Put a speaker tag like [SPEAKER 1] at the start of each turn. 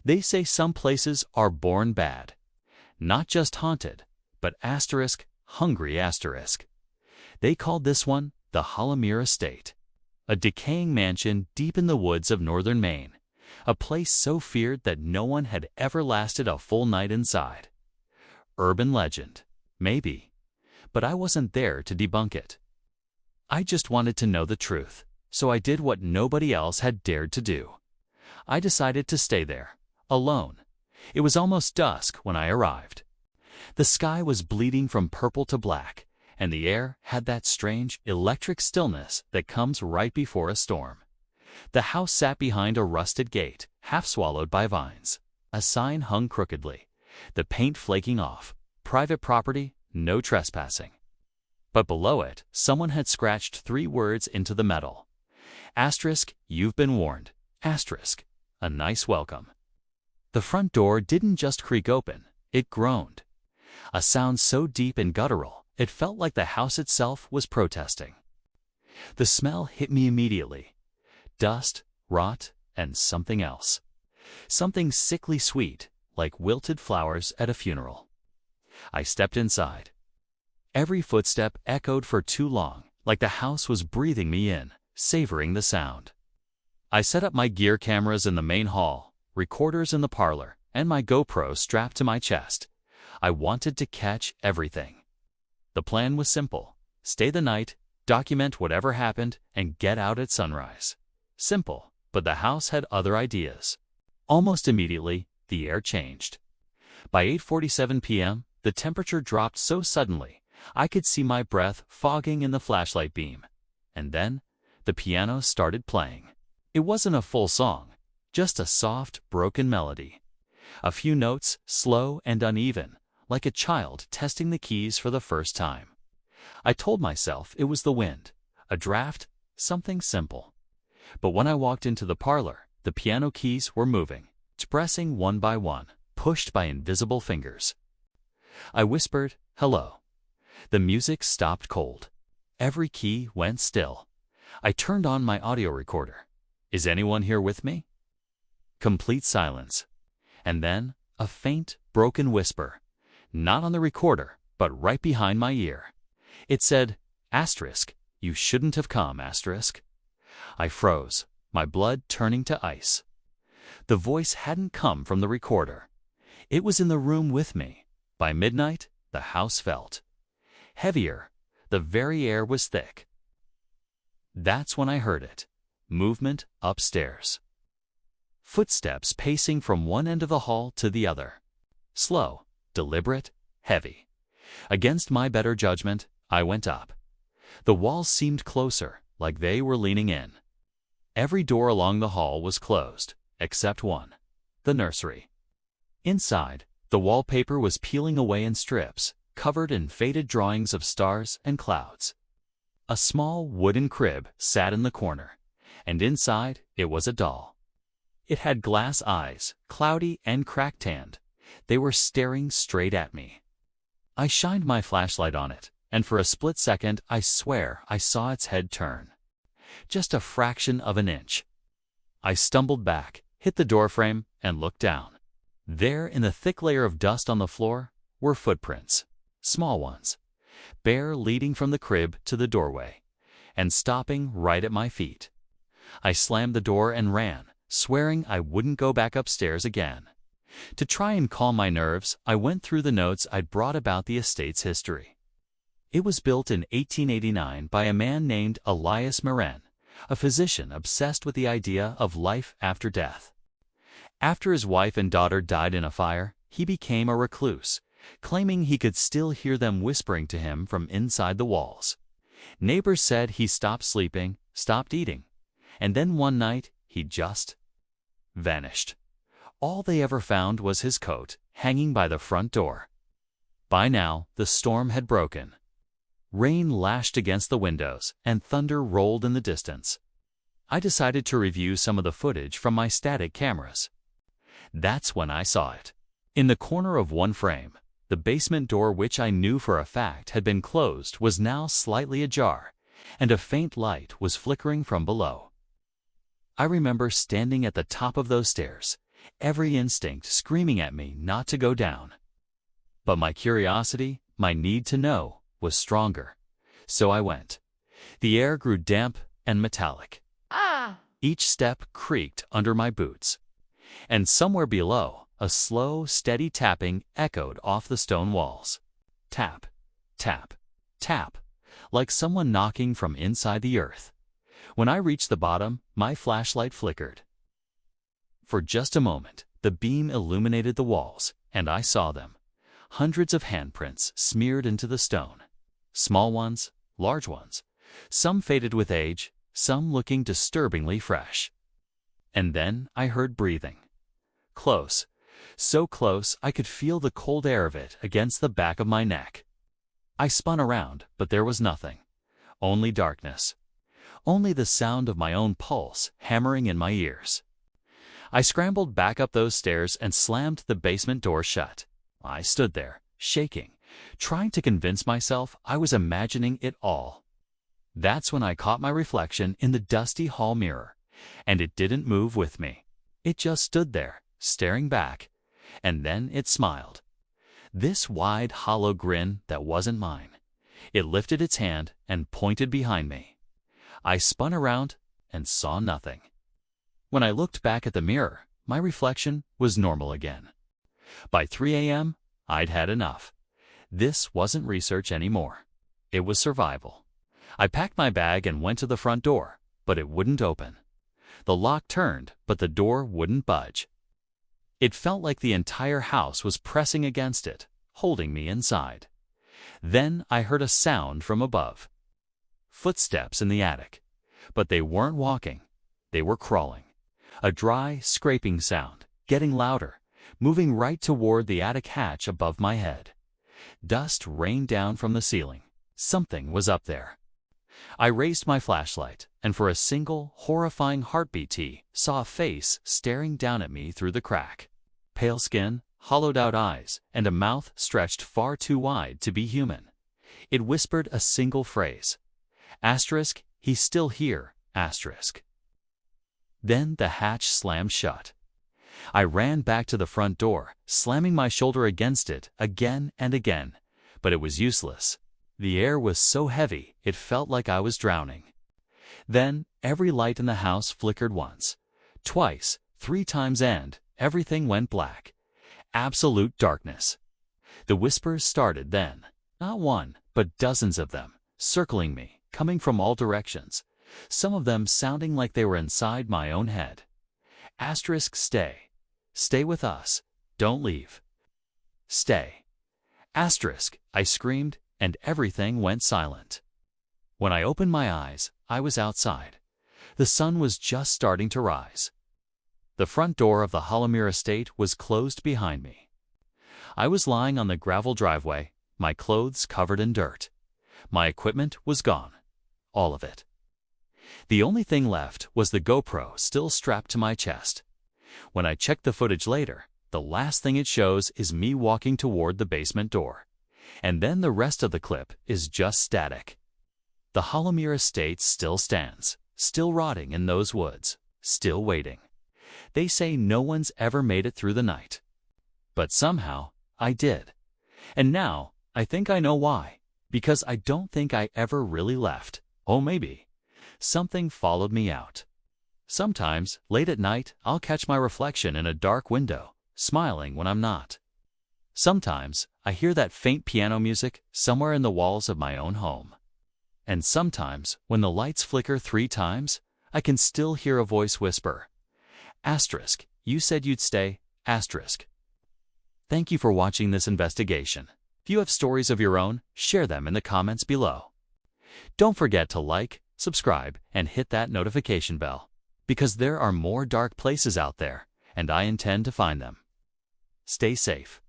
[SPEAKER 1] They say some places are born bad. Not just haunted, but hungry asterisk. They called this one the Hollamere Estate, a decaying mansion deep in the woods of northern Maine, a place so feared that no one had ever lasted a full night inside. Urban legend, maybe, but I wasn't there to debunk it. I just wanted to know the truth, so I did what nobody else had dared to do. I decided to stay there, alone. It was almost dusk when I arrived. The sky was bleeding from purple to black, and the air had that strange, electric stillness that comes right before a storm. The house sat behind a rusted gate, half swallowed by vines. A sign hung crookedly, the paint flaking off. Private property, no trespassing. But below it, someone had scratched 3 words into the metal. Asterisk, you've been warned. Asterisk, a nice welcome. The front door didn't just creak open, it groaned. A sound so deep and guttural, it felt like the house itself was protesting. The smell hit me immediately. Dust, rot, and something else. Something sickly sweet, like wilted flowers at a funeral. I stepped inside. Every footstep echoed for too long, like the house was breathing me in, savoring the sound. I set up my gear cameras in the main hall, recorders in the parlor, and my GoPro strapped to my chest. I wanted to catch everything. The plan was simple. Stay the night, document whatever happened, and get out at sunrise. Simple, but the house had other ideas. Almost immediately, the air changed. By 8:47 p.m., the temperature dropped so suddenly, I could see my breath fogging in the flashlight beam. And then, the piano started playing. It wasn't a full song, just a soft, broken melody. A few notes, slow and uneven, like a child testing the keys for the first time. I told myself it was the wind, a draft, something simple. But when I walked into the parlor, the piano keys were moving, pressing one by one, pushed by invisible fingers. I whispered, "Hello." The music stopped cold. Every key went still. I turned on my audio recorder. Is anyone here with me? Complete silence. And then, a faint, broken whisper. Not on the recorder, but right behind my ear. It said, asterisk, you shouldn't have come, asterisk. I froze, my blood turning to ice. The voice hadn't come from the recorder. It was in the room with me. By midnight, the house felt heavier. The very air was thick. That's when I heard it. Movement upstairs. Footsteps pacing from one end of the hall to the other. Slow, deliberate, heavy. Against my better judgment, I went up. The walls seemed closer, like they were leaning in. Every door along the hall was closed, except one, the nursery. Inside, the wallpaper was peeling away in strips, covered in faded drawings of stars and clouds. A small wooden crib sat in the corner, and inside it was a doll. It had glass eyes, cloudy and crack-tanned. They were staring straight at me. I shined my flashlight on it, and for a split second I swear I saw its head turn. Just a fraction of an inch. I stumbled back, hit the doorframe, and looked down. There, in the thick layer of dust on the floor, were footprints, small ones, bare leading from the crib to the doorway, and stopping right at my feet. I slammed the door and ran, swearing I wouldn't go back upstairs again. To try and calm my nerves, I went through the notes I'd brought about the estate's history. It was built in 1889 by a man named Elias Marin, a physician obsessed with the idea of life after death. After his wife and daughter died in a fire, he became a recluse, claiming he could still hear them whispering to him from inside the walls. Neighbors said he stopped sleeping, stopped eating, and then one night he just vanished. All they ever found was his coat, hanging by the front door. By now, the storm had broken. Rain lashed against the windows, and thunder rolled in the distance. I decided to review some of the footage from my static cameras. That's when I saw it. In the corner of one frame, the basement door, which I knew for a fact had been closed, was now slightly ajar, and a faint light was flickering from below. I remember standing at the top of those stairs, every instinct screaming at me not to go down. But my curiosity, my need to know, was stronger. So I went. The air grew damp and metallic. Each step creaked under my boots. And somewhere below, a slow, steady tapping echoed off the stone walls. Tap, tap, tap, like someone knocking from inside the earth. When I reached the bottom, my flashlight flickered. For just a moment, the beam illuminated the walls, and I saw them. Hundreds of handprints smeared into the stone. Small ones, large ones, some faded with age, some looking disturbingly fresh. And then I heard breathing. Close, so close I could feel the cold air of it against the back of my neck. I spun around, but there was nothing. Only darkness. Only the sound of my own pulse hammering in my ears. I scrambled back up those stairs and slammed the basement door shut. I stood there, shaking, trying to convince myself I was imagining it all. That's when I caught my reflection in the dusty hall mirror, and it didn't move with me. It just stood there, staring back, and then it smiled. This wide, hollow grin that wasn't mine. It lifted its hand and pointed behind me. I spun around and saw nothing. When I looked back at the mirror, my reflection was normal again. By 3 a.m., I'd had enough. This wasn't research anymore. It was survival. I packed my bag and went to the front door, but it wouldn't open. The lock turned, but the door wouldn't budge. It felt like the entire house was pressing against it, holding me inside. Then I heard a sound from above. Footsteps in the attic. But they weren't walking. They were crawling. A dry, scraping sound, getting louder, moving right toward the attic hatch above my head. Dust rained down from the ceiling. Something was up there. I raised my flashlight, and for a single, horrifying heartbeat, saw a face staring down at me through the crack. Pale skin, hollowed-out eyes, and a mouth stretched far too wide to be human. It whispered a single phrase. Asterisk, he's still here, asterisk. Then the hatch slammed shut. I ran back to the front door, slamming my shoulder against it again and again, but it was useless. The air was so heavy, it felt like I was drowning. Then, every light in the house flickered once, twice, 3 times, and everything went black. Absolute darkness. The whispers started then. Not one, but dozens of them, circling me, coming from all directions. Some of them sounding like they were inside my own head. Asterisk, stay. Stay with us. Don't leave. Stay. Asterisk, I screamed, and everything went silent. When I opened my eyes, I was outside. The sun was just starting to rise. The front door of the Hallamere estate was closed behind me. I was lying on the gravel driveway, my clothes covered in dirt. My equipment was gone. All of it. The only thing left was the GoPro still strapped to my chest. When I checked the footage later, the last thing it shows is me walking toward the basement door. And then the rest of the clip is just static. The Hallamere estate still stands, still rotting in those woods, still waiting. They say no one's ever made it through the night. But somehow, I did. And now, I think I know why. Because I don't think I ever really left. Oh, maybe. Something followed me out. Sometimes, late at night, I'll catch my reflection in a dark window, smiling when I'm not. Sometimes, I hear that faint piano music somewhere in the walls of my own home. And sometimes, when the lights flicker 3 times, I can still hear a voice whisper, asterisk, you said you'd stay, asterisk. Thank you for watching this investigation. If you have stories of your own, share them in the comments below. Don't forget to like, subscribe, and hit that notification bell, because there are more dark places out there, and I intend to find them. Stay safe.